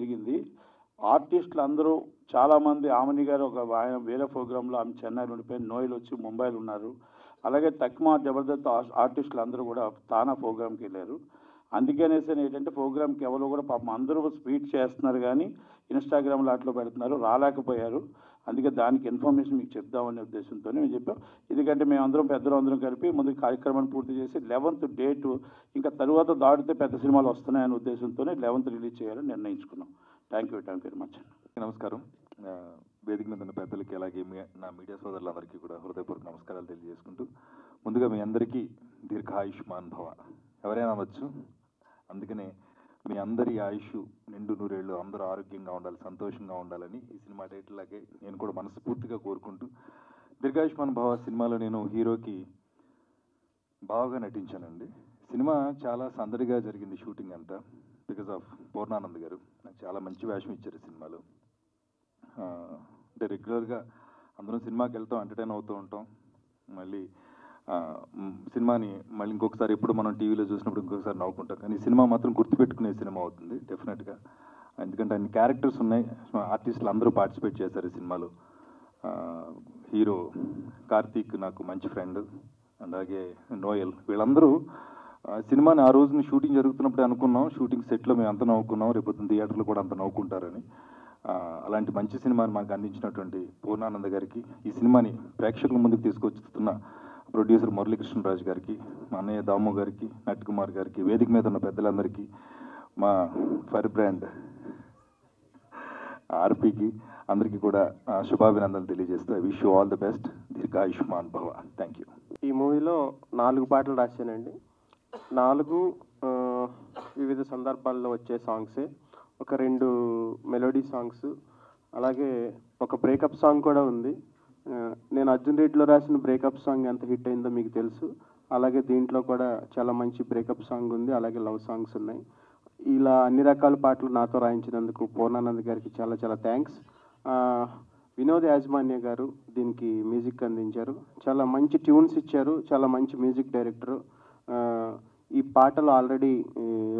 జరిగింది. ఆర్టిస్టులు అందరూ చాలామంది, ఆమని గారు ఆయన వేరే ప్రోగ్రాంలో ఆమె చెన్నైలో ఉండిపోయి, నోయల్ వచ్చి ముంబైలో ఉన్నారు. అలాగే తక్మా జబర్దస్త్ ఆర్టిస్టులు అందరూ కూడా తానా ప్రోగ్రామ్కి వెళ్ళారు. అందుకనేసి ఏంటంటే ప్రోగ్రామ్కి ఎవరు కూడా పాపం అందరూ స్పీడ్ చేస్తున్నారు కానీ ఇన్స్టాగ్రామ్లో అట్లా పెడుతున్నారు, రాలేకపోయారు. అందుకే దానికి ఇన్ఫర్మేషన్ మీకు చెప్దామనే ఉద్దేశంతో మేము చెప్పాం. ఎందుకంటే మేము అందరం పెద్దలందరం కలిపి ముందు కార్యక్రమాన్ని పూర్తి చేసి 11th డేటు ఇంకా తరువాత దాటితే పెద్ద సినిమాలు వస్తున్నాయనే ఉద్దేశంతోనే 11th రిలీజ్ చేయాలని నిర్ణయించుకున్నాం. Thank you very much. నమస్కారం. వేదిక మీద ఉన్న పెద్దలకి అలాగే నా మీడియా సోదరులందరికీ కూడా హృదయపూర్వక నమస్కారాలు తెలియజేసుకుంటూ, ముందుగా మీ అందరికీ దీర్ఘాయుష్మాన్ భవ. ఎవరైనా అనవచ్చు, అందుకనే మీ అందరి ఆయుష్ నిండు నూరేళ్ళు, అందరూ ఆరోగ్యంగా ఉండాలి, సంతోషంగా ఉండాలని ఈ సినిమా టైటిల్ లాగే నేను కూడా మనస్ఫూర్తిగా కోరుకుంటూ, దీర్ఘాయుష్మాన్ భవ సినిమాలో నేను హీరోకి బాగా నటించానండి. సినిమా చాలా సందడిగా జరిగింది షూటింగ్ అంతా, బికాజ్ ఆఫ్ పూర్ణానంద్ గారు నాకు చాలా మంచి వేషం ఇచ్చారు సినిమాలో. అంటే రెగ్యులర్గా అందరం సినిమాకి వెళ్తాం, ఎంటర్టైన్ అవుతూ ఉంటాం, మళ్ళీ సినిమాని మళ్ళీ ఇంకొకసారి ఎప్పుడు మనం టీవీలో చూసినప్పుడు ఇంకొకసారి నవ్వుకుంటాం, కానీ సినిమా మాత్రం గుర్తుపెట్టుకునే సినిమా అవుతుంది డెఫినెట్గా. ఎందుకంటే అన్ని క్యారెక్టర్స్ ఉన్నాయి, ఆర్టిస్టులు అందరూ పార్టిసిపేట్ చేశారు ఈ సినిమాలో. హీరో కార్తీక్ నాకు మంచి ఫ్రెండ్, అలాగే నోయల్, వీళ్ళందరూ సినిమాని ఆ రోజున షూటింగ్ జరుగుతున్నప్పుడే అనుకున్నాం, షూటింగ్ సెట్లో మేము అంత నవ్వుకున్నాం, రేపు థియేటర్లో కూడా అంత నవ్వుకుంటారని. అలాంటి మంచి సినిమాని మాకు అందించినటువంటి పూర్ణానంద గారికి, ఈ సినిమాని ప్రేక్షకుల ముందుకు తీసుకొచ్చుతున్న ప్రొడ్యూసర్ మురళీకృష్ణరాజు గారికి, మా అన్నయ్య దాము గారికి, నట్ కుమార్ గారికి, వేదిక మీద ఉన్న పెద్దలందరికీ, మా ఫైర్ బ్రాండ్ ఆర్పీకి అందరికీ కూడా శుభాభినందనలు తెలియజేస్తూ I wish you all the best. దీర్ఘాయుష్మాన్ భవ. Thank you. ఈ మూవీలో 4 పాటలు రాశానండి. 4 వివిధ సందర్భాల్లో వచ్చే సాంగ్సే. ఒక 2 మెలోడీ సాంగ్స్, అలాగే ఒక బ్రేకప్ సాంగ్ కూడా ఉంది. నేను అర్జున్ రెడ్డిలో రాసిన బ్రేకప్ సాంగ్ ఎంత హిట్ అయిందో మీకు తెలుసు, అలాగే దీంట్లో కూడా చాలా మంచి బ్రేకప్ సాంగ్ ఉంది, అలాగే లవ్ సాంగ్స్ ఉన్నాయి. ఇలా అన్ని రకాల పాటలు నాతో రాయించినందుకు పూర్ణానంద్ గారికి చాలా చాలా థ్యాంక్స్. వినోద్ యాజమాన్య గారు దీనికి మ్యూజిక్ అందించారు, చాలా మంచి ట్యూన్స్ ఇచ్చారు, చాలా మంచి మ్యూజిక్ డైరెక్టరు. ఈ పాటలు ఆల్రెడీ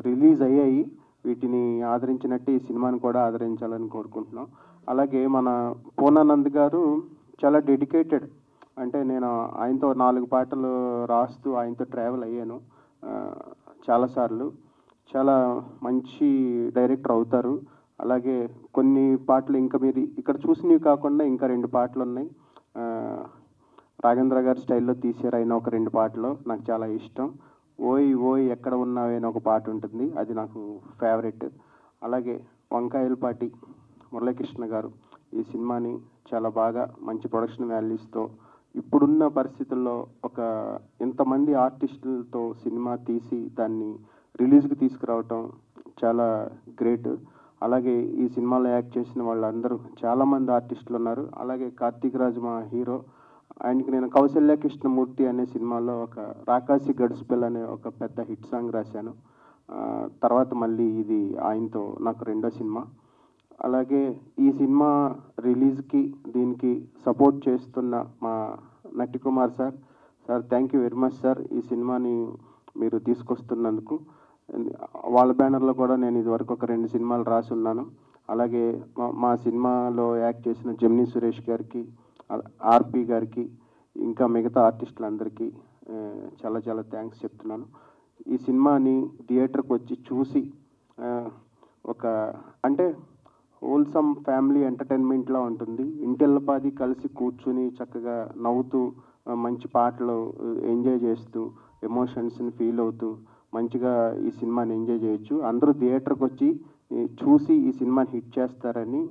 రిలీజ్ అయ్యాయి, వీటిని ఆదరించినట్టు ఈ సినిమాని కూడా ఆదరించాలని కోరుకుంటున్నాం. అలాగే మన పూర్ణానంద్ గారు చాలా డెడికేటెడ్, అంటే నేను ఆయనతో 4 పాటలు రాస్తూ ఆయనతో ట్రావెల్ అయ్యాను చాలాసార్లు. చాలా మంచి డైరెక్టర్ అవుతారు. అలాగే కొన్ని పాటలు ఇంకా మీరు ఇక్కడ చూసినవి కాకుండా ఇంకా 2 పాటలు ఉన్నాయి, రాఘేంద్ర గారి స్టైల్లో తీసారు ఆయన ఒక 2 పాటలు నాకు చాలా ఇష్టం. ఓయ్ ఓయ్ ఎక్కడ ఉన్నావే అని ఒక పాట ఉంటుంది, అది నాకు ఫేవరెట్. అలాగే వంకాయలపాటి మురళీకృష్ణ గారు ఈ సినిమాని చాలా బాగా మంచి ప్రొడక్షన్ వాల్యూస్తో ఇప్పుడున్న పరిస్థితుల్లో ఒక ఇంతమంది ఆర్టిస్టులతో సినిమా తీసి దాన్ని రిలీజ్కి తీసుకురావటం చాలా గ్రేట్. అలాగే ఈ సినిమాలో యాక్ట్ చేసిన వాళ్ళందరూ చాలామంది ఆర్టిస్టులు ఉన్నారు. అలాగే కార్తీక్ రాజ్ మా హీరో, ఆయనకి నేను కౌశల్య కృష్ణమూర్తి అనే సినిమాలో ఒక రాకాసి గడుసుపెల్ అనే ఒక పెద్ద హిట్ సాంగ్ రాశాను. తర్వాత మళ్ళీ ఇది ఆయనతో నాకు 2వ సినిమా. అలాగే ఈ సినిమా రిలీజ్కి దీనికి సపోర్ట్ చేస్తున్న మా Nat Kumar sir thank you very much sir. ఈ సినిమాని మీరు తీసుకొస్తున్నందుకు. వాళ్ళ బ్యానర్లో కూడా నేను ఇదివరకు ఒక 2 సినిమాలు రాసి ఉన్నాను. అలాగే మా సినిమాలో యాక్ట్ చేసిన జెమినీ సురేష్ గారికి, ఆర్పి గారికి, ఇంకా మిగతా ఆర్టిస్టులందరికీ చాలా చాలా థ్యాంక్స్ చెప్తున్నాను. ఈ సినిమాని థియేటర్కి వచ్చి చూసి ఒక అంటే హోల్సమ్ ఫ్యామిలీ ఎంటర్టైన్మెంట్లా ఉంటుంది. ఇంటిల్లపాది కలిసి కూర్చుని చక్కగా నవ్వుతూ మంచి పాటలు ఎంజాయ్ చేస్తూ ఎమోషన్స్ని ఫీల్ అవుతూ మంచిగా ఈ సినిమాని ఎంజాయ్ చేయొచ్చు. అందరూ థియేటర్కి వచ్చి చూసి ఈ సినిమాని హిట్ చేస్తారని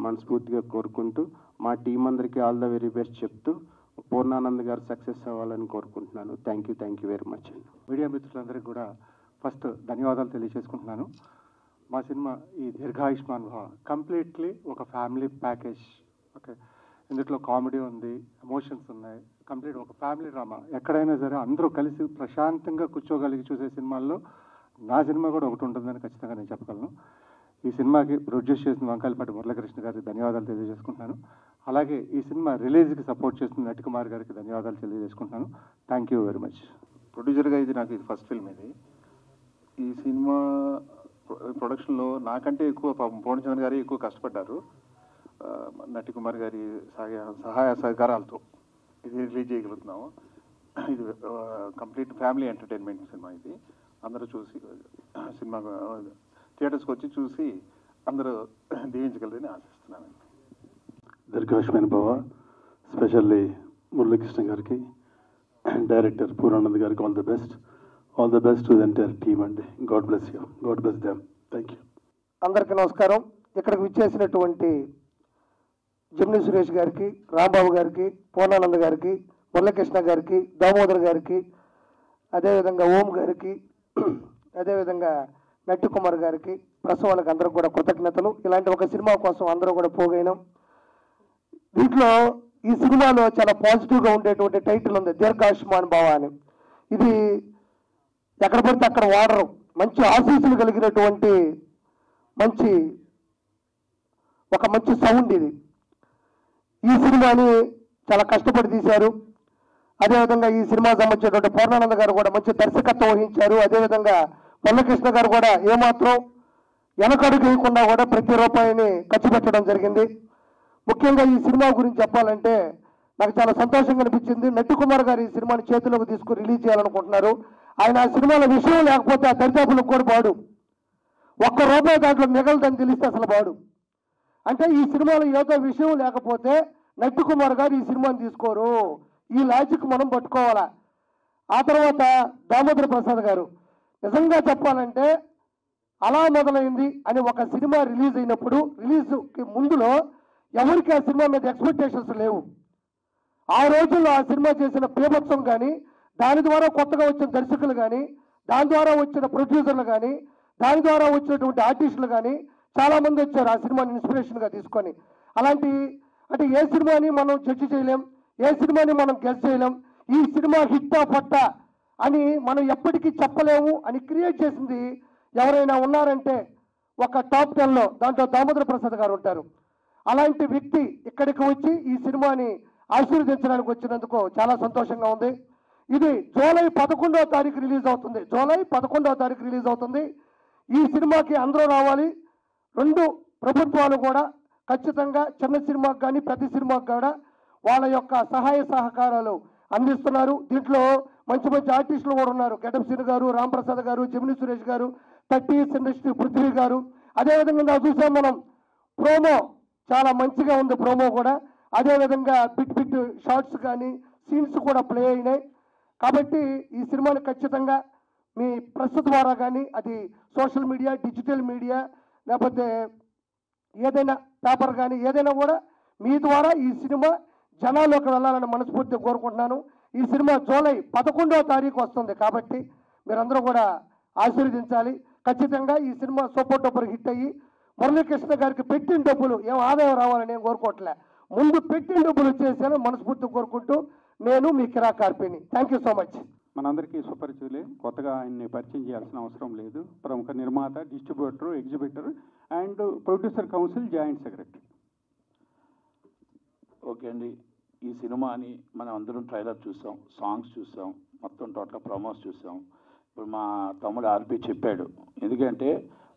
మనస్ఫూర్తిగా కోరుకుంటూ మా టీం అందరికీ ఆల్ ద వెరీ బెస్ట్ చెప్తూ పూర్ణానంద్ గారు సక్సెస్ అవ్వాలని కోరుకుంటున్నాను. థ్యాంక్ యూ వెరీ మచ్ అండి. మీడియా మిత్రులందరికీ కూడా ఫస్ట్ ధన్యవాదాలు తెలియజేసుకుంటున్నాను. మా సినిమా ఈ దీర్ఘాయుష్మాన్ భవ కంప్లీట్లీ ఒక ఫ్యామిలీ ప్యాకేజ్. ఓకే, ఇందులో కామెడీ ఉంది, ఎమోషన్స్ ఉన్నాయి, కంప్లీట్ ఒక ఫ్యామిలీ డ్రామా. ఎక్కడైనా సరే అందరూ కలిసి ప్రశాంతంగా కూర్చోగలిగి చూసే సినిమాల్లో నా సినిమా కూడా ఒకటి ఉంటుందని ఖచ్చితంగా నేను చెప్పగలను. ఈ సినిమాకి ప్రొడ్యూస్ చేసిన వంకాయలపాటి మురళీకృష్ణ గారికి ధన్యవాదాలు తెలియజేసుకుంటున్నాను. అలాగే ఈ సినిమా రిలీజ్కి సపోర్ట్ చేస్తున్న నట్ కుమార్ గారికి ధన్యవాదాలు తెలియజేసుకుంటున్నాను. Thank you very much. ప్రొడ్యూసర్గా ఇది నాకు ఇది ఫస్ట్ ఫిల్మ్. ఈ సినిమా ప్రొడక్షన్లో నాకంటే ఎక్కువ పాపం పూర్ణచంద్ర గారు ఎక్కువ కష్టపడ్డారు. నటి కుమార్ గారి సహాయ సహకారాలతో ఇది రిలీజ్ చేయగలుగుతున్నాము. ఇది కంప్లీట్ ఫ్యామిలీ ఎంటర్టైన్మెంట్ సినిమా. ఇది అందరూ చూసి సినిమా థియేటర్స్కి వచ్చి చూసి అందరూ దీవించగలరని ఆశిస్తున్నానండి. దీర్ఘాయుష్మాన్ భవ. స్పెషల్లీ మురళీకృష్ణ గారికి అండ్ డైరెక్టర్ పూర్ణానంద్ గారికి all the best to the entire team అండి. God bless you, God bless them. Thank you. అందరికీ నమస్కారం. ఇక్కడికి విచ్చేసినటువంటి జమిని సురేష్ గారికి, రాంబాబు గారికి, పూర్ణానంద్ గారికి, మురళీకృష్ణ గారికి, దామోదర్ గారికి, అదేవిధంగా ఓం గారికి, అదేవిధంగా నట్టి కుమార్ గారికి, ప్రెస్ వాళ్ళకి అందరికి కూడా కృతజ్ఞతలు. ఇలాంటి ఒక సినిమా కోసం అందరూ కూడా పోగైనాం. దీంట్లో ఈ సినిమాలో చాలా పాజిటివ్గా ఉండేటువంటి టైటిల్ ఉంది, దీర్ఘాయుష్మాన్ భవ అని. ఇది ఎక్కడ పడితే అక్కడ వాడరు. మంచి ఆశీస్సులు కలిగినటువంటి మంచి సౌండ్ ఇది. ఈ సినిమాని చాలా కష్టపడి తీశారు. అదేవిధంగా ఈ సినిమా సంబంధించినటువంటి పూర్ణానంద గారు కూడా మంచి దర్శకత్వం వహించారు. అదేవిధంగా మురళీకృష్ణ గారు కూడా ఏమాత్రం వెనకడుగు వేయకుండా కూడా ప్రతి రూపాయిని ఖర్చు పెట్టడం జరిగింది. ముఖ్యంగా ఈ సినిమా గురించి చెప్పాలంటే నాకు చాలా సంతోషంగా అనిపించింది. నట్టి కుమార్ గారు ఈ సినిమాని చేతిలోకి తీసుకుని రిలీజ్ చేయాలనుకుంటున్నారు. ఆయన ఆ సినిమాలో విషయం లేకపోతే ఆ దరిదాపులకు కూడా బాడు, ఒక్క రూపాయి దాంట్లో మిగలదని తెలిస్తే అసలు బాడు. అంటే ఈ సినిమాలో ఏదో విషయం లేకపోతే నట్టి కుమార్ గారు ఈ సినిమాని తీసుకోరు. ఈ లాజిక్ మనం పట్టుకోవాలా. ఆ తర్వాత దామోదర ప్రసాద్ గారు నిజంగా చెప్పాలంటే అలా మొదలైంది అని ఒక సినిమా రిలీజ్ అయినప్పుడు రిలీజ్కి ముందులో ఎవరికి ఆ సినిమా మీద ఎక్స్పెక్టేషన్స్ లేవు. ఆ రోజుల్లో ఆ సినిమా చేసిన బీభత్సం కానీ, దాని ద్వారా కొత్తగా వచ్చిన దర్శకులు కానీ, దాని ద్వారా వచ్చిన ప్రొడ్యూసర్లు కానీ, దాని ద్వారా వచ్చినటువంటి ఆర్టిస్టులు కానీ చాలామంది వచ్చారు ఆ సినిమాని ఇన్స్పిరేషన్గా తీసుకొని. అలాంటి అంటే ఏ సినిమాని మనం జడ్జి చేయలేం, ఏ సినిమాని మనం గెస్ చేయలేం. ఈ సినిమా హిట్టా పట్టా అని మనం ఎప్పటికీ చెప్పలేము అని క్రియేట్ చేసింది ఎవరైనా ఉన్నారంటే ఒక టాప్ 10లో దాంట్లో దామోదర ప్రసాద్ గారు ఉంటారు. అలాంటి వ్యక్తి ఇక్కడికి వచ్చి ఈ సినిమాని ఆశీర్వదించడానికి వచ్చినందుకు చాలా సంతోషంగా ఉంది. ఇది జూలై 11వ తారీఖు రిలీజ్ అవుతుంది. ఈ సినిమాకి అందరూ రావాలి. రెండు ప్రభుత్వాలు కూడా ఖచ్చితంగా చిన్న సినిమాకి కానీ పెద్ద సినిమాకి కూడా వాళ్ళ యొక్క సహాయ సహకారాలు అందిస్తున్నారు. దీంట్లో మంచి మంచి ఆర్టిస్టులు కూడా ఉన్నారు. గెటప్ శ్రీ గారు, రాంప్రసాద్ గారు, జమిని సురేష్ గారు, 30s ఇండస్ట్రీ పృథ్వీ గారు. అదేవిధంగా చూసాం మనం ప్రోమో చాలా మంచిగా ఉంది. ప్రోమో కూడా అదేవిధంగా పిట్ షార్ట్స్ కానీ సీన్స్ కూడా ప్లే అయినాయి. కాబట్టి ఈ సినిమాని ఖచ్చితంగా మీ ప్రెస్ ద్వారా కానీ, అది సోషల్ మీడియా, డిజిటల్ మీడియా, లేకపోతే ఏదైనా పేపర్ కానీ ఏదైనా కూడా మీ ద్వారా ఈ సినిమా జనాల్లోకి వెళ్ళాలని మనస్ఫూర్తిగా కోరుకుంటున్నాను. ఈ సినిమా జూలై 11వ తారీఖు వస్తుంది. కాబట్టి మీరందరూ కూడా ఆశీర్వదించాలి. ఖచ్చితంగా ఈ సినిమా సూపర్ డూపర్ హిట్ అయ్యి మురళీకృష్ణ గారికి పెట్టిన డబ్బులు ఏం ఆదాయం రావాలని నేను కోరుకోవట్లే, ముందు పెట్టిన డబ్బులు వచ్చేసాను మనస్ఫూర్తిగా కోరుకుంటూ నేను మీ కిరా కార్పిని. Thank you so much. మనందరికీ సుపరిచితులే, కొత్తగా ఆయన్ని పరిచయం చేయాల్సిన అవసరం లేదు. ప్రముఖ నిర్మాత, distributor, exhibitor and producer council joint secretary. Okay అండి, ఈ సినిమాని మనం అందరం ట్రైలర్ చూసాం, సాంగ్స్ చూసాం, మొత్తం టోటల్ ప్రమోస్ చూసాం. ఇప్పుడు మా తమ్ముడు ఆర్పి చెప్పాడు, ఎందుకంటే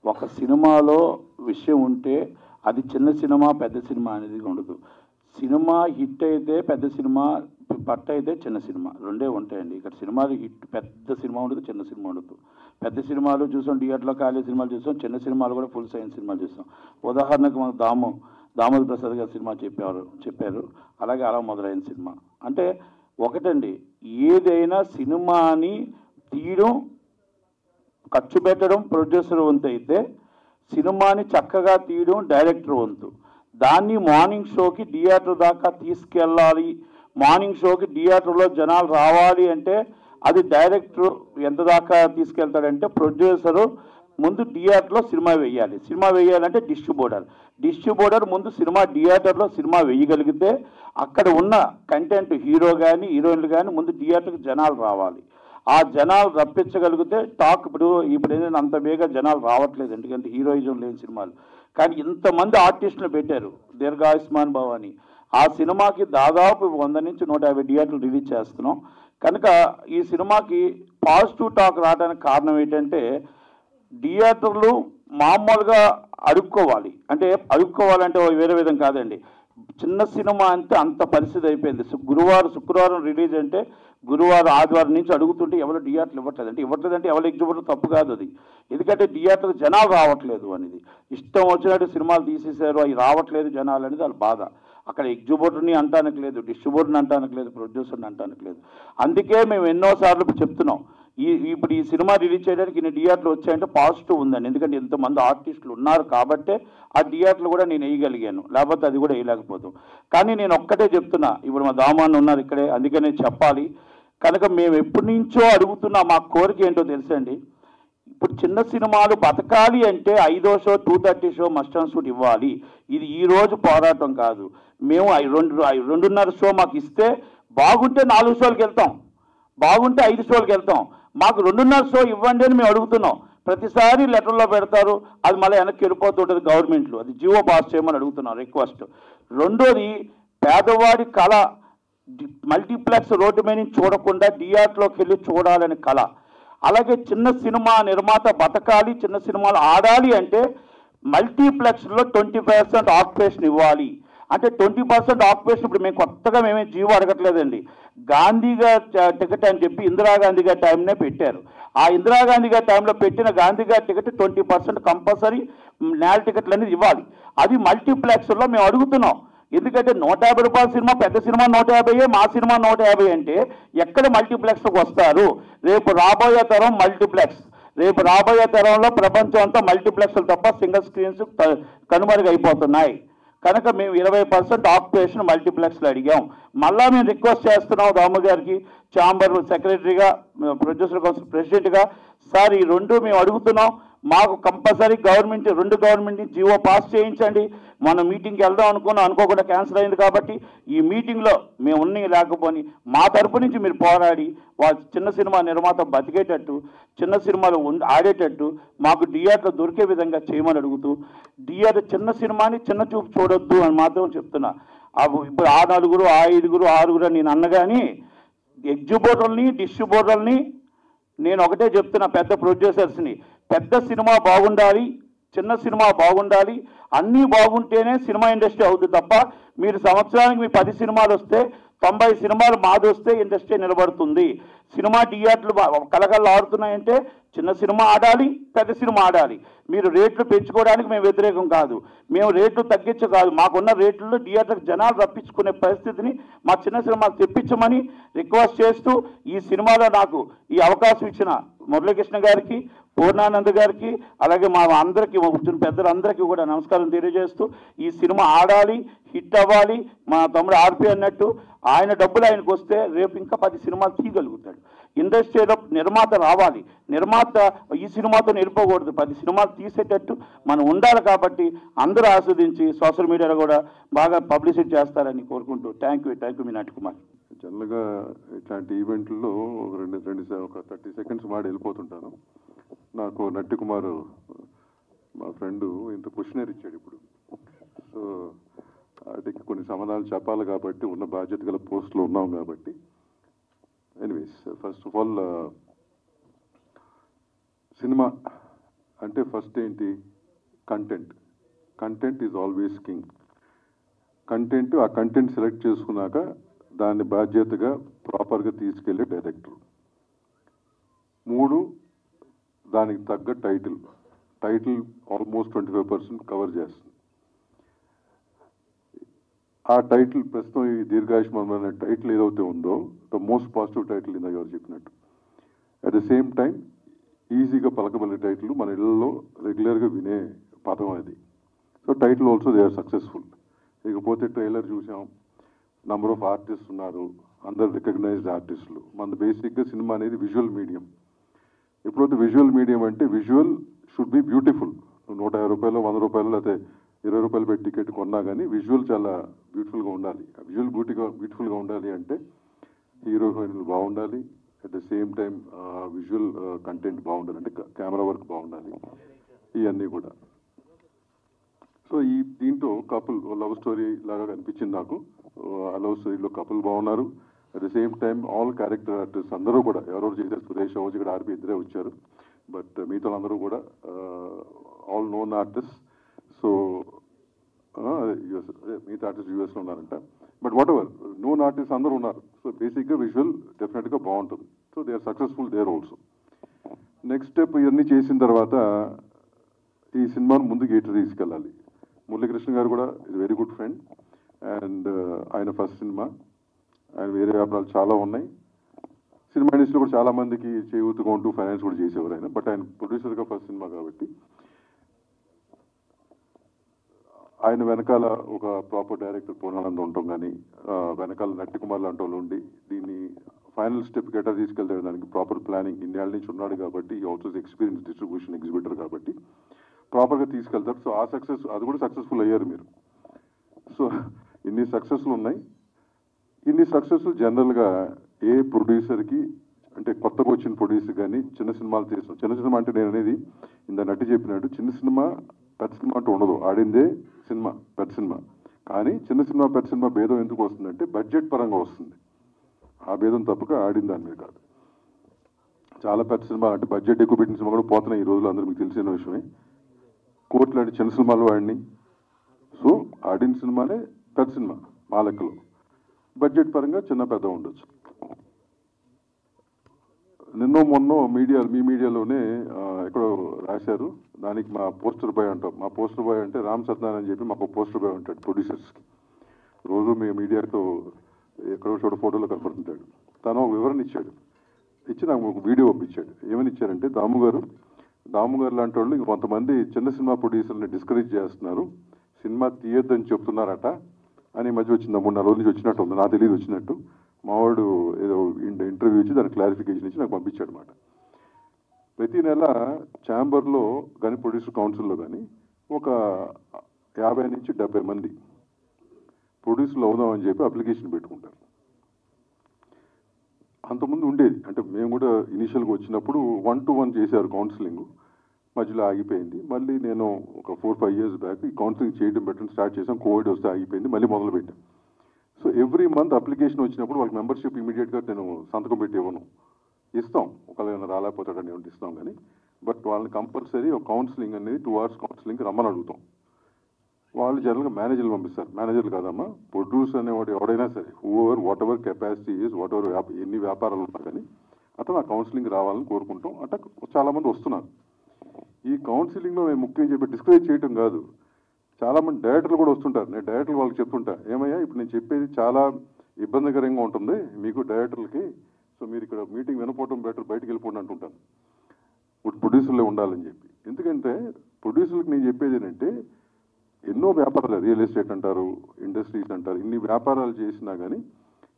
ఒక సినిమాలో విషయం ఉంటే అది చిన్న సినిమా పెద్ద సినిమా అనేది ఉండదు. సినిమా హిట్ అయితే పెద్ద సినిమా, పట్ట అయితే చిన్న సినిమా, రెండే ఉంటాయండి. ఇక్కడ సినిమాలు హిట్ పెద్ద సినిమా ఉండదు, చిన్న సినిమా ఉండదు. పెద్ద సినిమాలు చూసాం, థియేటర్లో ఖాళీ సినిమాలు చూసాం, చిన్న సినిమాలు కూడా ఫుల్ సైన్స్ సినిమాలు చూసాం. ఉదాహరణకు మనకు దామోదర్ ప్రసాద్ గారి సినిమా చెప్పారు, అలాగే అలా మొదలైన సినిమా. అంటే ఒకటండి, ఏదైనా సినిమాని తీయడం, ఖర్చు పెట్టడం ప్రొడ్యూసర్ వంతు అయితే, సినిమాని చక్కగా తీయడం డైరెక్టర్ వంతు. దాన్ని మార్నింగ్ షోకి థియేటర్ దాకా తీసుకెళ్ళాలి, మార్నింగ్ షోకి థియేటర్లో జనాలు రావాలి అంటే అది డైరెక్టర్ ఎంత దాకా తీసుకెళ్తాడంటే ప్రొడ్యూసరు ముందు థియేటర్లో సినిమా వేయాలంటే డిస్ట్రిబ్యూటర్ ముందు సినిమా థియేటర్లో సినిమా వేయగలిగితే అక్కడ ఉన్న కంటెంట్ హీరో కానీ హీరోయిన్లు కానీ ముందు థియేటర్కి జనాలు రావాలి. ఆ జనాలు రప్పించగలిగితే టాక్ ఇప్పుడు ఏంటంటే అంత బేగా జనాలు రావట్లేదు, ఎందుకంటే హీరోయిజం లేని సినిమాలు. కానీ ఇంతమంది ఆర్టిస్టులు పెట్టారు దీర్ఘాయుష్మాన్ భవ అని. ఆ సినిమాకి దాదాపు 100 నుంచి 150 థియేటర్లు రిలీజ్ చేస్తున్నాం. కనుక ఈ సినిమాకి పాజిటివ్ టాక్ రావడానికి కారణం ఏంటంటే థియేటర్లు మామూలుగా అడుక్కోవాలి, అంటే అడుక్కోవాలంటే వేరే విధం కాదండి. చిన్న సినిమా అంటే అంత పరిస్థితి అయిపోయింది. శుక్రవారం రిలీజ్ అంటే గురువారం ఆదివారం నుంచి అడుగుతుంటే ఎవరు థియేటర్లు ఇవ్వట్లేదంటే ఎవరు ఎగ్జిబిటర్ తప్పు కాదు అది. ఎందుకంటే థియేటర్కి జనాలు రావట్లేదు అనేది, ఇష్టం వచ్చినట్టు సినిమాలు తీసేశారు, అవి రావట్లేదు జనాలు అనేది వాళ్ళ బాధ. అక్కడ ఎగ్జిబిటర్ని అంటానికి లేదు, డిస్ట్రిబ్యూటర్ని అంటానికి లేదు, ప్రొడ్యూసర్ని అంటానికి లేదు. అందుకే మేము ఎన్నోసార్లు చెప్తున్నాం, ఇప్పుడు ఈ సినిమా రిలీజ్ చేయడానికి ఇన్ని థియేటర్లు వచ్చాయంటే పాజిటివ్ ఉందండి. ఎందుకంటే ఇంతమంది ఆర్టిస్టులు ఉన్నారు కాబట్టే ఆ థియేటర్లు కూడా నేను వేయగలిగాను, లేకపోతే అది కూడా వేయలేకపోతాం. కానీ నేను ఒక్కటే చెప్తున్నా, ఇప్పుడు మా దామాన్ని ఉన్నారు ఇక్కడే, అందుకే నేను చెప్పాలి. కనుక మేము ఎప్పటి నుంచో అడుగుతున్నా, మా కోరిక ఏంటో తెలుసండి. ఇప్పుడు చిన్న సినిమాలు బతకాలి అంటే 5వ show 2:30 show must and shoot ఇవ్వాలి. ఇది ఈ రోజు పోరాటం కాదు. మేము 2:30 షో మాకు ఇస్తే బాగుంటే 4 షోలకు వెళ్తాం, బాగుంటే 5 షోలకు వెళ్తాం. మాకు 2:30 షో ఇవ్వండి అని మేము అడుగుతున్నాం. ప్రతిసారి లెటర్లో పెడతారు, అది మళ్ళీ వెనక్కి వెళ్ళిపోతుంటుంది గవర్నమెంట్లు, అది జీవో పాస్ చేయమని అడుగుతున్నాం, రిక్వెస్ట్. రెండోది, పేదవాడి కళ మల్టీప్లెక్స్ రోడ్డు మీద నుంచి చూడకుండా థియేటర్లోకి వెళ్ళి చూడాలని కళ. అలాగే చిన్న సినిమా నిర్మాత బతకాలి, చిన్న సినిమాలు ఆడాలి అంటే మల్టీప్లెక్స్లో 20% ఆక్యుపేషన్ ఇవ్వాలి. అంటే 20% ఆక్యుపేషన్ ఇప్పుడు మేము కొత్తగా మేమే జీవో అడగట్లేదండి. గాంధీగా టికెట్ అని చెప్పి ఇందిరాగాంధీ గారి టైంనే పెట్టారు. ఆ ఇందిరాగాంధీ గారి టైంలో పెట్టిన గాంధీ గారి టికెట్ 20% కంపల్సరీ నేల టికెట్లు అనేది ఇవ్వాలి. అది మల్టీప్లెక్స్లో మేము అడుగుతున్నాం. ఎందుకంటే 150 రూపాయల సినిమా, పెద్ద సినిమా 150, మా సినిమా 150 అంటే ఎక్కడ మల్టీప్లెక్స్కి వస్తారు? రేపు రాబోయే తరం మల్టీప్లెక్స్, రేపు రాబోయే తరంలో ప్రపంచం అంతా మల్టీప్లెక్స్లు తప్ప సింగిల్ స్క్రీన్స్ కనుమరుగైపోతున్నాయి. కనుక మేము 20% ఆక్యుపేషన్ మల్టీప్లెక్స్లో అడిగాం. మళ్ళా మేము రిక్వెస్ట్ చేస్తున్నాం దాము గారికి, ఛాంబర్ సెక్రటరీగా, ప్రొడ్యూసర్ కౌన్సిల్ ప్రెసిడెంట్గా, సార్ ఈ రెండు మేము అడుగుతున్నాం, మాకు కంపల్సరీ రెండు గవర్నమెంట్ని జీవో పాస్ చేయించండి. మనం మీటింగ్కి వెళ్దాం అనుకోకుండా క్యాన్సిల్ అయింది కాబట్టి ఈ మీటింగ్లో మేము లేకపోని మా తరపు నుంచి మీరు పోరాడి వాళ్ళ చిన్న సినిమా నిర్మాత బతికేటట్టు, చిన్న సినిమాలు ఆడేటట్టు మాకు థియేటర్ దొరికే విధంగా చేయమని అడుగుతూ, థియేటర్ చిన్న సినిమాని చిన్న చూపు చూడొద్దు అని మాత్రం చెప్తున్నా. ఇప్పుడు ఆ 4, ఆ 5, 6 నేను అన్నగాని ఎగ్జిబిటర్ని, డిస్ట్రిబ్యూటర్ని నేను ఒకటే చెప్తున్నా, పెద్ద ప్రొడ్యూసర్స్ని, పెద్ద సినిమా బాగుండాలి, చిన్న సినిమా బాగుండాలి, అన్నీ బాగుంటేనే సినిమా ఇండస్ట్రీ అవుతుంది తప్ప మీరు సంవత్సరానికి మీ 10 సినిమాలు వస్తే 90 సినిమాలు మాది వస్తే ఇండస్ట్రీ నిలబడుతుంది. సినిమా థియేటర్లు కలకల్లా ఆడుతున్నాయంటే చిన్న సినిమా ఆడాలి, పెద్ద సినిమా ఆడాలి. మీరు రేట్లు పెంచుకోవడానికి మేము వ్యతిరేకం కాదు, మేము రేట్లు తగ్గించు కాదు, మాకున్న రేట్లలో థియేటర్కి జనాలు రప్పించుకునే పరిస్థితిని మా చిన్న సినిమాలు తెప్పించమని రిక్వెస్ట్ చేస్తూ, ఈ సినిమాలో నాకు ఈ అవకాశం ఇచ్చిన మురళీకృష్ణ గారికి, పూర్ణానంద్ గారికి, అలాగే మా అందరికీ వచ్చిన పెద్దలందరికీ కూడా నమస్కారం తెలియజేస్తూ, ఈ సినిమా ఆడాలి, హిట్ అవ్వాలి. మా తమ్ముడు ఆర్పి అన్నట్టు ఆయన డబ్బులు ఆయనకు వస్తే రేపు ఇంకా 10 సినిమాలు తీయగలుగుతాడు. ఇండస్ట్రీలో నిర్మాత రావాలి, నిర్మాత ఈ సినిమాతో నిలిపోకూడదు, 10 సినిమాలు తీసేటట్టు మనం ఉండాలి. కాబట్టి అందరూ ఆస్వాదించి సోషల్ మీడియాలో కూడా బాగా పబ్లిసిటీ చేస్తారని కోరుకుంటూ థ్యాంక్ యూ మీ నటుకుమార్. జనరల్గా ఇట్లాంటి ఈవెంట్లో ఒక 30 సెకండ్స్ మాడి వెళ్ళిపోతుంటాను. నాకు నట్టికుమార్ మా ఫ్రెండు ఇంత క్వశ్చనర్ ఇచ్చాడు ఇప్పుడు. సో వాటికి కొన్ని సమాధానాలు చెప్పాలి కాబట్టి, ఉన్న బాధ్యత గల పోస్టులో ఉన్నాం కాబట్టి. Anyways, first of all cinema అంటే ఫస్ట్ ఏంటి? Content is always king. ఆ కంటెంట్ సెలెక్ట్ చేసుకున్నాక దాన్ని బాధ్యతగా ప్రాపర్గా తీసుకెళ్ళే డైరెక్టర్. 3, దానికి తగ్గ టైటిల్ ఆల్మోస్ట్ 25% కవర్ చేస్తుంది. ఆ టైటిల్ ప్రస్తుతం ఈ దీర్ఘాయుష్మాన్ అనే టైటిల్ ఏదైతే ఉందో, ద మోస్ట్ పాజిటివ్ టైటిల్ ఇందాక ఎవరు చెప్పినట్టు. అట్ ద సేమ్ టైం ఈజీగా పలకబడే టైటిల్, మన ఇళ్లలో రెగ్యులర్గా వినే పదం అది. So title also they are successful. ఇకపోతే ట్రైలర్ చూసాం, నంబర్ ఆఫ్ ఆర్టిస్ట్ ఉన్నారు, అందరు రికగ్నైజ్డ్ ఆర్టిస్టులు. మన బేసిక్గా సినిమా అనేది విజువల్ మీడియం. ఎప్పుడైతే విజువల్ మీడియం అంటే విజువల్ షుడ్ బి బ్యూటిఫుల్. 150 రూపాయలు, 100 రూపాయలు, లేకపోతే 20 రూపాయలు పెట్టి టికెట్ కొన్నా కానీ విజువల్ చాలా బ్యూటిఫుల్గా ఉండాలి. విజువల్ బ్యూటిఫుల్గా ఉండాలి అంటే హీరో హీరోయిన్లు బాగుండాలి, at the same time visual content బాగుండాలి, అంటే కెమెరా వర్క్ బాగుండాలి, ఇవన్నీ కూడా. సో దీంట్లో కపుల్ లవ్ స్టోరీ లాగా అనిపించింది నాకు. ఆ లవ్ స్టోరీలో కపుల్ బాగున్నారు. At the same time all character artist అందరూ కూడా ఎవరెవరు చేశారు, సురేష్, ఓజి, ఆర్పి ఇద్దరే వచ్చారు. బట్ మిగతా అందరూ కూడా ఆల్ నోన్ ఆర్టిస్ట్. సో మిగతా ఆర్టిస్ట్ యూఎస్లో ఉన్నారంట, but whatever known artist అందరూ ఉన్నారు. సో బేసిక్గా విజువల్ డెఫినెట్గా బాగుంటుంది. So they are successful there also. Next step ఇవన్నీ చేసిన తర్వాత ఈ సినిమాను ముందుకు ఎటు తీసుకెళ్ళాలి. మురళీకృష్ణ గారు కూడా is very good friend, and ఆయన ఫస్ట్ సినిమా, ఆయన వేరే వ్యాపారాలు చాలా ఉన్నాయి. సినిమా ఇండస్ట్రీలో కూడా చాలా మందికి చేయూతగా ఉంటూ ఫైనాన్స్ కూడా చేసేవారు ఆయన, బట్ ఆయన ప్రొడ్యూసర్గా ఫస్ట్ సినిమా కాబట్టి ఆయన వెనకాల ఒక ప్రాపర్ డైరెక్టర్ పూర్ణానందం ఉండటం కానీ, వెనకాల నట్టి కుమార్ లాంటి వాళ్ళు ఉండి దీన్ని ఫైనల్ స్టెప్కి ఎట్లా తీసుకెళ్తాడు దానికి ప్రాపర్ ప్లానింగ్ ఇన్నేళ్ళ నుంచి ఉన్నాడు కాబట్టి, ఈ ఆల్సో ఎక్స్పీరియన్స్ డిస్ట్రిబ్యూషన్ ఎగ్జిబిటర్ కాబట్టి ప్రాపర్గా తీసుకెళ్తారు. సో ఆ సక్సెస్ అది కూడా సక్సెస్ఫుల్ అయ్యారు మీరు. సో ఇన్ని సక్సెస్లు ఉన్నాయి. ఇన్ని సక్సెస్లు జనరల్గా ఏ ప్రొడ్యూసర్కి, అంటే కొత్తగా వచ్చిన ప్రొడ్యూసర్ కానీ చిన్న సినిమాలు చేస్తాం. చిన్న సినిమా అంటే నేను అనేది ఇంత నటి చెప్పినట్టు చిన్న సినిమా పెద్ద సినిమా అంటూ ఉండదు, ఆడిందే సినిమా పెద్ద సినిమా. కానీ చిన్న సినిమా పెద్ద సినిమా భేదం ఎందుకు వస్తుందంటే బడ్జెట్ పరంగా వస్తుంది. ఆ భేదం తప్పక ఆడిన దాని మీద కాదు. చాలా పెద్ద సినిమా అంటే బడ్జెట్ ఎక్కువ పెట్టిన సినిమా కూడా పోతున్నాయి ఈ రోజులు, అందరూ మీకు తెలిసిన విషయమే. కోర్టు లాంటి చిన్న సినిమాలు వాడిని. సో ఆడిన సినిమానే పెద్ద సినిమా మా లెక్కలో. బడ్జెట్ పరంగా చిన్న పెద్ద ఉండొచ్చు. నిన్నో మొన్నో మీ మీడియాలోనే ఎక్కడో రాశారు, దానికి మా పోస్టర్ బాయ్ అంటాం. మా పోస్టర్ బాయ్ అంటే రామ్ సత్యనారాయణ అని చెప్పి మాకు పోస్టర్ బాయ్ ఉంటాడు ప్రొడ్యూసర్స్కి. రోజు మీ మీడియాతో ఎక్కడో చోట ఫోటోలో కనపడుతుంటాడు. తను ఒక వివరణ ఇచ్చాడు, ఇచ్చి నాకు ఒక వీడియో పంపించాడు. ఏమని ఇచ్చారంటే, దాము గారు లాంటి వాళ్ళు ఇంకొంతమంది చిన్న సినిమా ప్రొడ్యూసర్ని డిస్కరేజ్ చేస్తున్నారు, సినిమా తీయొద్దని చెప్తున్నారట అని మధ్య వచ్చింది. 3-4 రోజుల నుంచి వచ్చినట్టు ఉంది, నాకు తెలియదు వచ్చినట్టు. మావాడు ఏదో ఇంటర్వ్యూ ఇచ్చి దానికి క్లారిఫికేషన్ ఇచ్చి నాకు పంపించాడు అనమాట. ప్రతి నెల ఛాంబర్లో కానీ ప్రొడ్యూసర్ కౌన్సిల్లో కానీ ఒక 50 నుంచి 70 మంది ప్రొడ్యూసర్లు అవుదామని చెప్పి అప్లికేషన్ పెట్టుకుంటారు. అంతకుముందు ఉండేది, అంటే మేము కూడా ఇనీషియల్గా వచ్చినప్పుడు 1-to-1 చేశారు కౌన్సిలింగ్, మధ్యలో ఆగిపోయింది. మళ్ళీ నేను ఒక 4-5 years బ్యాక్ ఈ కౌన్సిలింగ్ చేయడం పెట్టడం స్టార్ట్ చేసాం. కోవిడ్ వస్తే ఆగిపోయింది, మళ్ళీ మొదలు పెట్టాం. సో ఎవ్రీ మంత్ అప్లికేషన్ వచ్చినప్పుడు వాళ్ళకి మెంబర్షిప్ ఇమీడియట్గా నేను సంతకం పెట్టి ఇవ్వను, ఇస్తాం. ఒకవేళ రాలేకపోతాడని ఏమంటే ఇస్తాం కానీ, బట్ వాళ్ళని కంపల్సరీ ఒక కౌన్సిలింగ్ అనేది 2 hours కౌన్సిలింగ్ రమ్మని అడుగుతాం. వాళ్ళు జనరల్గా మేనేజర్లు పంపిస్తారు. మేనేజర్లు కాదమ్మా, ప్రొడ్యూసర్ అనేవాడు ఎవడైనా సరే, what ever capacity is, what ever ఎన్ని వ్యాపారాలు ఉన్నా కానీ అతను ఆ కౌన్సిలింగ్ రావాలని కోరుకుంటాం. అంటే చాలామంది వస్తున్నారు. ఈ కౌన్సిలింగ్లో మేము ముఖ్యం చెప్పి డిస్కరేజ్ చేయటం కాదు, చాలామంది డైరెక్టర్లు కూడా వస్తుంటారు. నేను డైరెక్టర్లు వాళ్ళకి చెప్తుంటా, ఏమయ్యా ఇప్పుడు నేను చెప్పేది చాలా ఇబ్బందికరంగా ఉంటుంది మీకు డైరెక్టర్లకి, సో మీరు ఇక్కడ మీటింగ్ వినపోవటం బెటర్, బయటకు వెళ్ళిపోండి అంటుంటాను. ఇప్పుడు ప్రొడ్యూసర్లే ఉండాలని చెప్పి. ఎందుకంటే ప్రొడ్యూసర్లకు నేను చెప్పేది ఏంటంటే, ఎన్నో వ్యాపారాలు, రియల్ ఎస్టేట్ అంటారు, ఇండస్ట్రీస్ అంటారు, ఇన్ని వ్యాపారాలు చేసినా కానీ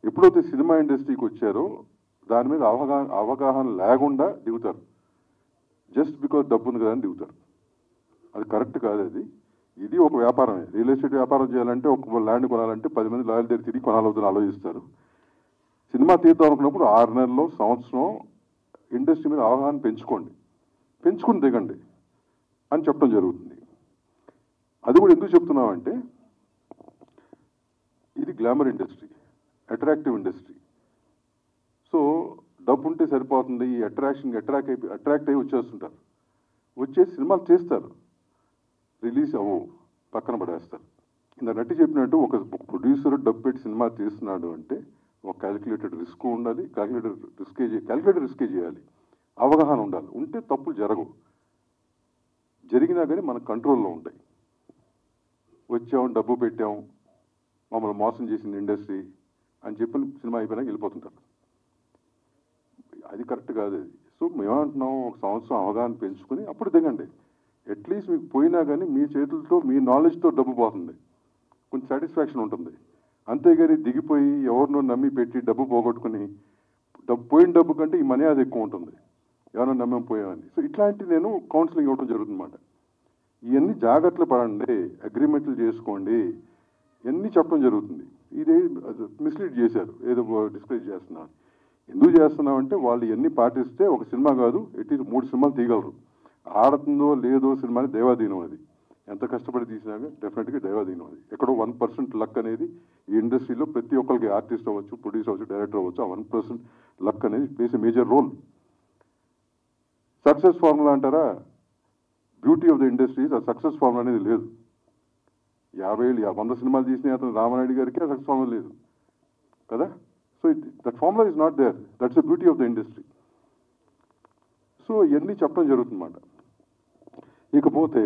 ఎప్పుడైతే సినిమా ఇండస్ట్రీకి వచ్చారో దాని మీద అవగాహన లేకుండా దిగుతారు. జస్ట్ బికాజ్ డబ్బు ఉంది కదా అని దిగుతారు. అది కరెక్ట్ కాదు. ఇది ఒక వ్యాపారమే. రియల్ ఎస్టేట్ వ్యాపారం చేయాలంటే ఒక ల్యాండ్ కొనాలంటే 10 మంది లాయర్ల దగ్గర తిరిగి కొనాలవుతుందని ఆలోచిస్తారు. సినిమా తీద్దాం అనుకున్నప్పుడు 6 నెలల్లో, సంవత్సరం ఇండస్ట్రీ మీద అవగాహన పెంచుకుని దిగండి అని చెప్పడం జరుగుతుంది. అది కూడా ఎందుకు చెప్తున్నామంటే, ఇది glamour industry, attractive industry. So డబ్బు ఉంటే సరిపోతుంది, ఈ అట్రాక్ట్ అయ్యి వచ్చేస్తుంటారు. వచ్చేసి సినిమాలు చేస్తారు, రిలీజ్ అవ్వవు, పక్కన పడేస్తారు. ఇంత నటి చెప్పినట్టు ఒక ప్రొడ్యూసర్ డబ్బు పెట్టి సినిమా తీస్తున్నాడు అంటే ఒక క్యాలిక్యులేటెడ్ రిస్క్ ఉండాలి, క్యాలిక్యులేటెడ్ రిస్కే చేయాలి, అవగాహన ఉండాలి. ఉంటే తప్పులు జరగవు. జరిగినా కానీ మన కంట్రోల్లో ఉంటాయి. వచ్చాం, డబ్బు పెట్టాం, మమ్మల్ని మోసం చేసింది ఇండస్ట్రీ అని చెప్పి సినిమా అయిపోయినాక వెళ్ళిపోతుంటారు. అది కరెక్ట్ కాదు. సో మేమంటున్నాం, ఒక సంవత్సరం అవగాహన పెంచుకొని అప్పుడు దిగండి. అట్లీస్ట్ మీకు పోయినా కానీ మీ చేతులతో, మీ నాలెడ్జ్తో డబ్బు పోతుంది, కొంచెం సాటిస్ఫాక్షన్ ఉంటుంది. అంతేగాని దిగిపోయి ఎవరినో నమ్మి పెట్టి డబ్బు పోగొట్టుకుని, పోయిన డబ్బు కంటే ఈ మనీ అది ఎక్కువ ఉంటుంది, ఎవరో నమ్మం పోయామని. సో ఇట్లాంటి నేను కౌన్సిలింగ్ ఇవ్వడం జరుగుతుందన్నమాట. ఇవన్నీ జాగ్రత్తలు పడండి, అగ్రిమెంట్లు చేసుకోండి, ఇవన్నీ చెప్పడం జరుగుతుంది. ఇదే మిస్లీడ్ చేశారు, ఏదో డిస్కరేజ్ చేస్తున్నారు. ఎందుకు చేస్తున్నామంటే వాళ్ళు ఇవన్నీ పాటిస్తే ఒక సినిమా కాదు, అట్లీస్ట్ 3 సినిమాలు తీయగలరు. ఆడుతుందో లేదో సినిమాని దైవాధీనం. అది ఎంత కష్టపడి తీసినాక డెఫినెట్గా దైవాధీనం. అది ఎక్కడో 1% లక్ అనేది ఈ ఇండస్ట్రీలో ప్రతి ఒక్కరికి, ఆర్టిస్ట్ అవ్వచ్చు, ప్రొడ్యూసర్ అవ్వచ్చు, డైరెక్టర్ అవ్వచ్చు, ఆ 1% లక్ అనేది place a major role. Success formula అంటారా? బ్యూటీ ఆఫ్ ద ఇండస్ట్రీస్ ఆ సక్సెస్ ఫార్ములా అనేది లేదు. 50 ఏళ్ళు 100 సినిమాలు తీసిన అతను రామానాయుడు గారికి ఆ సక్సెస్ ఫార్ములా లేదు కదా. So that formula is not there. That's the beauty of the industry. So ఇవన్నీ చెప్పడం జరుగుతుందన్నమాట. ఇకపోతే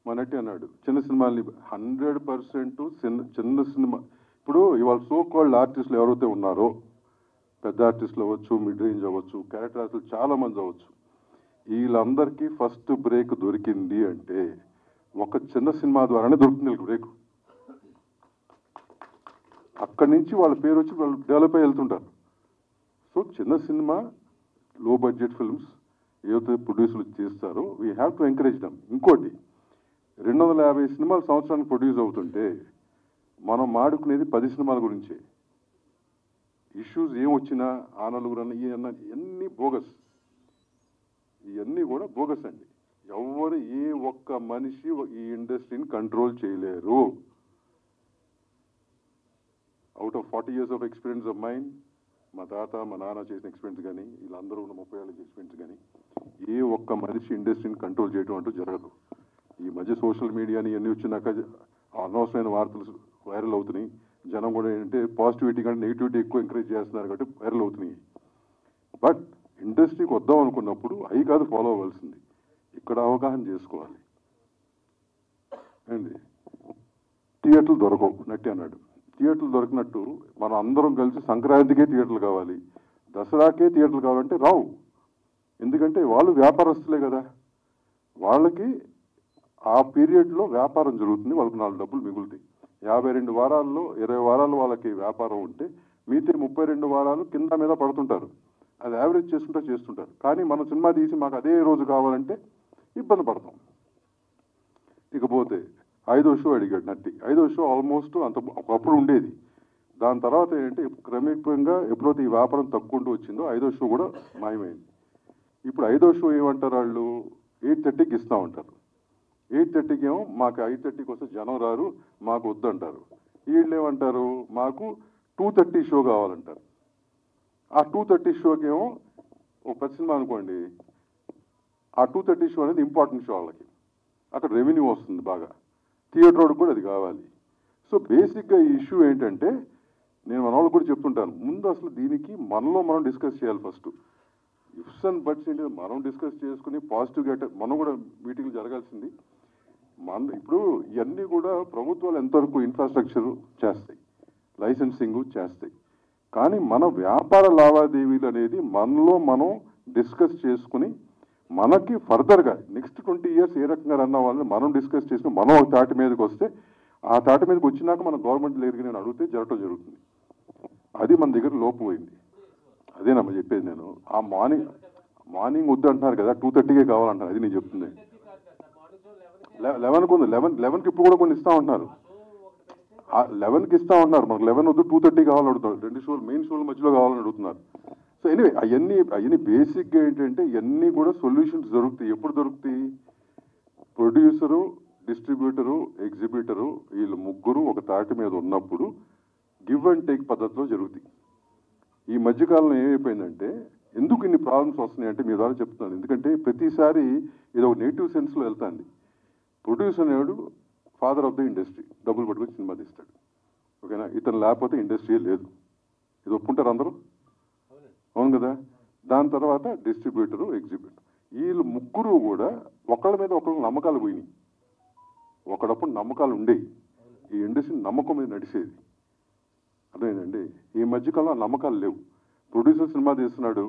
మనట్టి అన్నాడు చిన్న సినిమాల్ని 100% చిన్న సినిమా. ఇప్పుడు ఇవాళ సో కాల్డ్ ఆర్టిస్టులు ఎవరైతే ఉన్నారో, పెద్ద ఆర్టిస్టులు అవ్వచ్చు, మిడ్ రేంజ్ అవ్వచ్చు, క్యారెక్టర్ ఆర్టిస్టులు చాలా మంది అవ్వచ్చు, వీళ్ళందరికీ ఫస్ట్ బ్రేక్ దొరికింది అంటే ఒక చిన్న సినిమా ద్వారానే దొరుకుతుంది వీళ్ళకి బ్రేక్. అక్కడి నుంచి వాళ్ళ పేరు వచ్చి వాళ్ళు డెవలప్ అయ్యి వెళ్తుంటారు. సో చిన్న సినిమా, లో బడ్జెట్ ఫిల్మ్స్ ఏవైతే ప్రొడ్యూసర్లు చేస్తారో we have to encourage dum. ఇంకోటి 250 సినిమాలు సంవత్సరానికి ప్రొడ్యూస్ అవుతుంటే మనం మాడుకునేది 10 సినిమాల గురించే. ఇష్యూస్ ఏమొచ్చినా ఆ నలుగురన్న ఇవన్నీ బోగస్. ఇవన్నీ కూడా బోగస్ అండి. ఎవరు ఏ ఒక్క మనిషి ఈ ఇండస్ట్రీని కంట్రోల్ చేయలేరు. Out of 40 years of experience of mind, మా తాత మా నాన్న చేసిన ఎక్స్పీరియన్స్ కానీ వీళ్ళందరూ ఉన్న 30 ఏళ్ళ ఎక్స్పీరియన్స్ కానీ ఏ ఒక్క మనిషి ఇండస్ట్రీని కంట్రోల్ చేయడం అంటూ జరగదు. ఈ మధ్య సోషల్ మీడియాని ఇవన్నీ వచ్చినాక అనవసరమైన వార్తలు వైరల్ అవుతున్నాయి. జనం కూడా ఏంటంటే పాజిటివిటీ కంటే నెగిటివిటీ ఎక్కువ ఎంకరేజ్ చేస్తున్నారు కాబట్టి వైరల్ అవుతున్నాయి. బట్ ఇండస్ట్రీకి వద్దాం అనుకున్నప్పుడు అవి కాదు ఫాలో అవ్వాల్సింది, ఇక్కడ అవగాహన చేసుకోవాలి అండి. థియేటర్లు దొరకవు నట్టి అన్నాడు. థియేటర్లు దొరికినట్టు మనం అందరం కలిసి సంక్రాంతికే థియేటర్లు కావాలి, దసరాకే థియేటర్లు కావాలంటే రావు. ఎందుకంటే వాళ్ళు వ్యాపారస్తులే కదా. వాళ్ళకి ఆ పీరియడ్లో వ్యాపారం జరుగుతుంది, వాళ్ళకి 4 డబ్బులు మిగులుతాయి. 52 వారాల్లో 20 వారాలు వాళ్ళకి వ్యాపారం ఉంటే మిగతా 32 వారాలు కింద మీద పడుతుంటారు. అది యావరేజ్ చేస్తుంటారు. కానీ మనం సినిమా తీసి మాకు అదే రోజు కావాలంటే ఇబ్బంది పడతాం. ఇకపోతే 5వ షో అడిగాడు నట్టి. 5వ షో ఆల్మోస్ట్ అంత ఒకప్పుడు ఉండేది. దాని తర్వాత ఏంటంటే క్రమేపంగా ఎప్పుడైతే ఈ వ్యాపారం తక్కువ వచ్చిందో 5వ షో కూడా మాయమైంది. ఇప్పుడు 5వ షో ఏమంటారు వాళ్ళు, 8:30కి ఇస్తూ ఉంటారు. 8:30కి ఏమో మాకు 5:30కి వస్తే జనం రారు, మాకు వద్దంటారు. వీళ్ళు ఏమంటారు, మాకు 2:30 షో కావాలంటారు. ఆ 2:30 షోకి ఏమో ఒక పెద్ద సినిమా అనుకోండి, ఆ 2:30 షో అనేది ఇంపార్టెంట్ షో వాళ్ళకి, అక్కడ రెవెన్యూ వస్తుంది బాగా. థియేటర్ రోడ్కి కూడా అది కావాలి. సో బేసిక్గా ఈ ఇష్యూ ఏంటంటే నేను మన వాళ్ళకి కూడా చెప్తుంటాను, ముందు అసలు దీనికి మనలో మనం డిస్కస్ చేయాలి. ఫస్ట్ ఇఫ్స్ అండ్ బట్స్ ఏంటి మనం డిస్కస్ చేసుకుని పాజిటివ్గా మనం కూడా మీటింగ్లు జరగాల్సింది. ఇప్పుడు ఇవన్నీ కూడా ప్రభుత్వాలు ఎంతవరకు ఇన్ఫ్రాస్ట్రక్చర్ చేస్తాయి, లైసెన్సింగ్ చేస్తాయి. కానీ మన వ్యాపార లావాదేవీలు అనేది మనలో మనం డిస్కస్ చేసుకుని మనకి ఫర్దర్గా నెక్స్ట్ 20 years ఏ రకంగా రన్ అవ్వాలని మనం డిస్కస్ చేసుకుని మనం ఒక తాటి మీదకి వస్తే ఆ తాటి మీదకి వచ్చినాక మన గవర్నమెంట్ లేరుగా నేను అడిగితే జరుగుతుంది. అది మన దగ్గర లోపు పోయింది. అదేనమ్మా చెప్పేది నేను. ఆ మార్నింగ్ వద్దు అంటున్నారు కదా, 2:30కే కావాలంటారు. అది నేను చెప్తుంది. 11కి ఉంది. 11కి ఇప్పుడు కూడా కొన్ని ఇస్తా ఉంటున్నారు. 11కి ఇస్తా ఉంటున్నారు. మనకు 11 వద్దు 2:30 కావాలని అడుగుతున్నారు. 2 షోలు మెయిన్ షోల మధ్యలో కావాలని అడుగుతున్నారు. సో ఎనీవే అవన్నీ బేసిక్గా ఏంటంటే ఇవన్నీ కూడా సొల్యూషన్స్ దొరుకుతాయి. ఎప్పుడు దొరుకుతాయి? ప్రొడ్యూసరు, డిస్ట్రిబ్యూటరు, ఎగ్జిబిటరు వీళ్ళు ముగ్గురు ఒక తాటి మీద ఉన్నప్పుడు గివ్ అండ్ టేక్ పద్ధతిలో జరుగుతాయి. ఈ మధ్యకాలంలో ఏమైపోయిందంటే ఎందుకు ఇన్ని ప్రాబ్లమ్స్ వస్తున్నాయి అంటే మీ ద్వారా చెప్తున్నాను. ఎందుకంటే ప్రతిసారి ఇది ఒక నెగిటివ్ సెన్స్లో వెళ్తాంది. ప్రొడ్యూసర్ అనేవాడు ఫాదర్ ఆఫ్ ద ఇండస్ట్రీ, డబ్బులు పట్టుకొని సినిమా తీస్తాడు. ఓకేనా? ఇతను లేకపోతే ఇండస్ట్రీ లేదు. ఇది ఒప్పుకుంటారు అందరూ? అవును కదా. దాని తర్వాత డిస్ట్రిబ్యూటరు, ఎగ్జిబిటర్ వీళ్ళు ముగ్గురు కూడా ఒకళ్ళ మీద ఒకళ్ళు నమ్మకాలు పోయినాయి. ఒకడప్పుడు నమ్మకాలు ఉండేవి. ఈ ఇండస్ట్రీ నమ్మకం మీద నడిచేది. అదేనండి. ఈ మధ్యకాలంలో నమ్మకాలు లేవు. ప్రొడ్యూసర్ సినిమా తీస్తున్నాడు,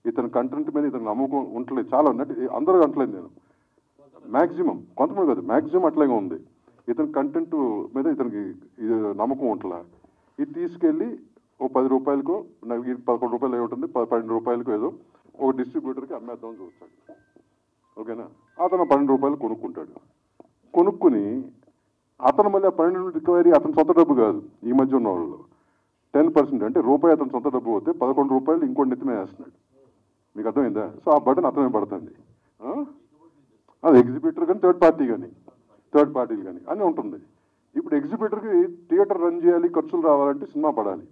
ఇతని కంటెంట్ మీద ఇతను నమ్మకం ఉండలేదు. చాలా అందరూ అంటలేదు నేను, మ్యాక్సిమం కొంతమంది కాదు, మ్యాక్సిమం అట్లాగే ఉంది. ఇతని కంటెంట్ మీద ఇతనికి ఇది నమ్మకం ఉంటలా. ఇది తీసుకెళ్ళి ఓ 10 రూపాయలకో, నాకు 11 రూపాయలు ఏ ఉంటుంది, 12 రూపాయలకో ఏదో ఒక డిస్ట్రిబ్యూటర్కి అమ్మేద్దామని చూస్తాడు. ఓకేనా? అతను 12 రూపాయలు కొనుక్కుంటాడు. కొనుక్కుని అతను మళ్ళీ ఆ 12 రికవరీ అతని సొంత డబ్బు కాదు. ఈ మధ్య ఉన్న వాళ్ళు 10% అంటే రూపాయి అతను సొంత డబ్బు పోతే 11 రూపాయలు ఇంకోటి నెత్తిమే వేస్తున్నాడు. మీకు అర్థమైందా? సో ఆ బటన్ అతనే పడుతుంది. అది ఎగ్జిబిటర్ కానీ థర్డ్ పార్టీలు కానీ అని ఉంటుంది. ఇప్పుడు ఎగ్జిబిటర్కి థియేటర్ రన్ చేయాలి, ఖర్చులు రావాలంటే సినిమా పడాలి.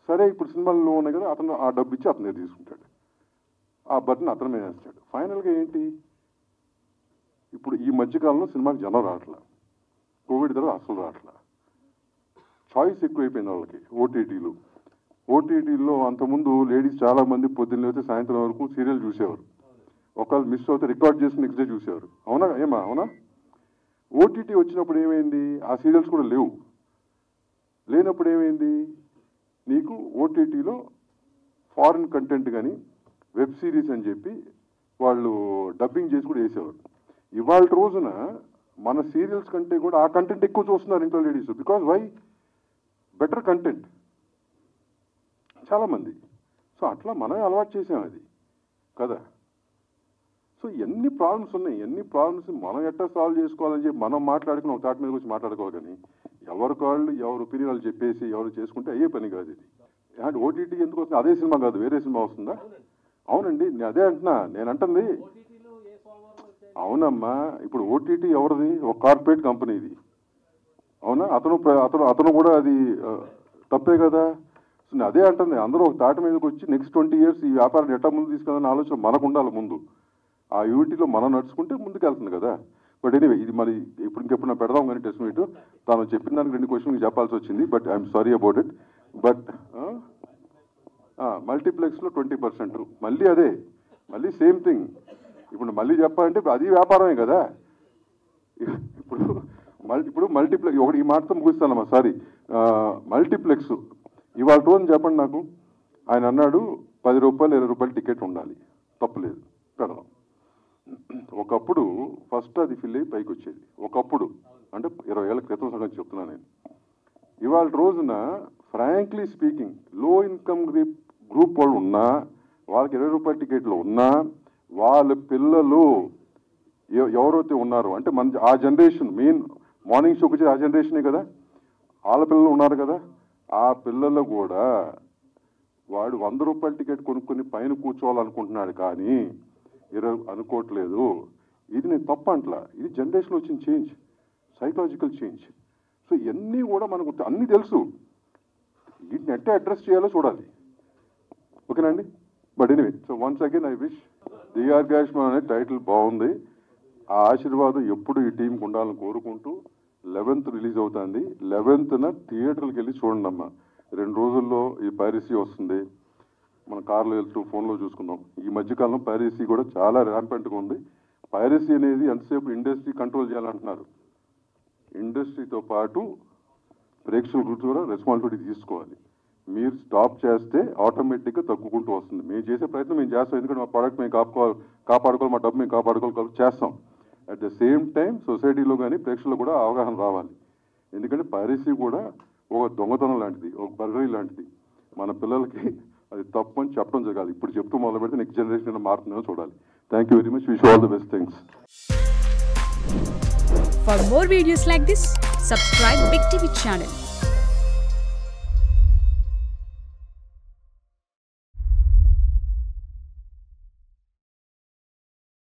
సరే, ఇప్పుడు సినిమాల్లో ఉన్నాయి కదా, అతను ఆ డబ్బు ఇచ్చి అతనే తీసుకుంటాడు. ఆ బటన్ అతను మీద వేస్తాడు. ఫైనల్గా ఏంటి, ఇప్పుడు ఈ మధ్యకాలంలో సినిమాకి జనం రావట్లా, కోవిడ్ తర్వాత అసలు రావట్లా, చాయిస్ ఎక్కువైపోయింది వాళ్ళకి. ఓటీటీలో అంతకుముందు లేడీస్ చాలామంది పొద్దున్న లేకపోతే సాయంత్రం వరకు సీరియల్ చూసేవారు. ఒకళ్ళు మిస్ అవుతే రికార్డ్ చేసి నెక్స్ట్ డే చూసేవారు. అవునా? ఓటీటీ వచ్చినప్పుడు ఏమైంది, ఆ సీరియల్స్ కూడా లేనప్పుడు ఏమైంది, నీకు ఓటీటీలో ఫారిన్ కంటెంట్ కానీ వెబ్ సిరీస్ అని చెప్పి వాళ్ళు డబ్బింగ్ చేసి కూడా వేసేవారు. ఇవాళ రోజున మన సీరియల్స్ కంటే కూడా ఆ కంటెంట్ ఎక్కువ చూస్తున్నారు ఇంట్లో ladies. Because why, better content చాలామంది. సో అట్లా మనమే అలవాటు చేసాం అది కదా. సో ఎన్ని ప్రాబ్లమ్స్ ఉన్నాయి, ఎన్ని ప్రాబ్లమ్స్ మనం ఎట్లా సాల్వ్ చేసుకోవాలని చెప్పి మనం మాట్లాడుకుని ఒక తాటి మీద వచ్చి మాట్లాడుకోవాలి. కానీ ఎవరికి వాళ్ళు ఎవరు ఒపీనియన్ చెప్పేసి ఎవరు చేసుకుంటే అయ్యే పని కాదు ఇది. అంటే ఓటీటీ ఎందుకు వస్తుంది, అదే సినిమా కాదు వేరే సినిమా వస్తుందా? అవునండి, నేను అదే అంటున్నా. నేను అంటుంది అవునమ్మా, ఇప్పుడు ఓటీటీ ఎవరిది, ఒక కార్పొరేట్ కంపెనీది. అవునా? అతను కూడా అది తప్పే కదా. నేను అదే అంటుంది, అందరూ ఒక తాటి మీదకి వచ్చి నెక్స్ట్ 20 years ఈ వ్యాపారాన్ని ఎట్లా ముందు తీసుకెళ్ళాలని ఆలోచన మనకు ఉండాలి ముందు. ఆ యూనిటీలో మనం నడుచుకుంటే ముందుకెళ్తుంది కదా. బట్ ఎనీవే, ఇది మరి ఇప్పుడు ఇంకెప్పుడు నా పెడదాం కానీ టెస్ట్ మీట్ తాను చెప్పిన దానికి 2 questions చెప్పాల్సి వచ్చింది. But I'm sorry about it. But మల్టీప్లెక్స్లో 20%, మళ్ళీ అదే, మళ్ళీ సేమ్ థింగ్. ఇప్పుడు మళ్ళీ చెప్పాలంటే అది వ్యాపారమే కదా. ఇప్పుడు మల్టీప్లెక్స్ ఒకటి ఈ మాటతో ముగిస్తానమ్మా, సారీ. మల్టీప్లెక్స్ ఇవాళ రోజు చెప్పండి నాకు. ఆయన అన్నాడు 10 రూపాయలు 20 రూపాయలు టికెట్ ఉండాలి, తప్పులేదు, పెడదాం. ఒకప్పుడు ఫస్ట్ అది ఫిల్ అయ్యి పైకి వచ్చేది. ఒకప్పుడు అంటే 20 ఏళ్ల క్రితం సంగతి చెప్తున్నాను నేను. ఇవాళ రోజున ఫ్రాంక్లీ స్పీకింగ్ లో ఇన్కమ్ గ్రూప్ వాళ్ళు ఉన్నా, వాళ్ళకి 20 రూపాయల టికెట్లు ఉన్నా, వాళ్ళ పిల్లలు ఎవరైతే ఉన్నారో అంటే మన ఆ జనరేషన్, మెయిన్ మార్నింగ్ షోకి వచ్చేది ఆ జనరేషనే కదా, వాళ్ళ పిల్లలు ఉన్నారు కదా, ఆ పిల్లలు కూడా వాడు 100 రూపాయల టికెట్ కొనుక్కొని పైన కూర్చోవాలనుకుంటున్నాడు కానీ 20 అనుకోవట్లేదు. ఇది నేను తప్ప అంటలా, ఇది జనరేషన్ వచ్చిన చేంజ్, సైకలాజికల్ చేంజ్. సో ఇవన్నీ కూడా మనకు అన్నీ తెలుసు, వీటిని ఎట్లా అడ్రస్ చేయాలో చూడాలి. ఓకేనా అండి? But anyway, so once again I wish దీర్ఘాయుష్మాన్ అనే టైటిల్ బాగుంది. ఆ ఆశీర్వాదం ఎప్పుడు ఈ టీంకి ఉండాలని కోరుకుంటూ 11th రిలీజ్ అవుతుంది. 11th థియేటర్కి వెళ్ళి చూడండి అమ్మా. 2 రోజుల్లో ఈ పైరసీ వస్తుంది, మన కార్లో వెళ్తూ ఫోన్లో చూసుకుందాం. ఈ మధ్యకాలంలో పైరసీ కూడా చాలా ర్యాంపెంట్గా ఉంది. పైరసీ అనేది ఎంతసేపు ఇండస్ట్రీ కంట్రోల్ చేయాలంటున్నారు. ఇండస్ట్రీతో పాటు ప్రేక్షకులు కూడా రెస్పాన్సిబిలిటీ తీసుకోవాలి. మీరు స్టాప్ చేస్తే ఆటోమేటిక్గా తగ్గుకుంటూ వస్తుంది. మేము చేసే ప్రయత్నం మేము చేస్తాం, ఎందుకంటే మా ప్రోడక్ట్ మేము కాపాడుకోవాలి, మా డబ్బు మేము కాపాడుకోవాలి చేస్తాం. అట్ ద సేమ్ టైం సొసైటీలో కానీ ప్రేక్షకులు కూడా అవగాహన రావాలి. ఎందుకంటే పైరసీ కూడా ఒక దొంగతనం లాంటిది, ఒక బర్గరీ లాంటిది. మన పిల్లలకి అది తప్పు అని చెప్పడం జరగాలి. ఇప్పుడు చెప్తూ మొదలు పెడితే నెక్స్ట్ జనరేషన్ మారుతుందో చూడాలి. Thank you very much. Wish all the best things. For more videos like this, subscribe Big TV channel.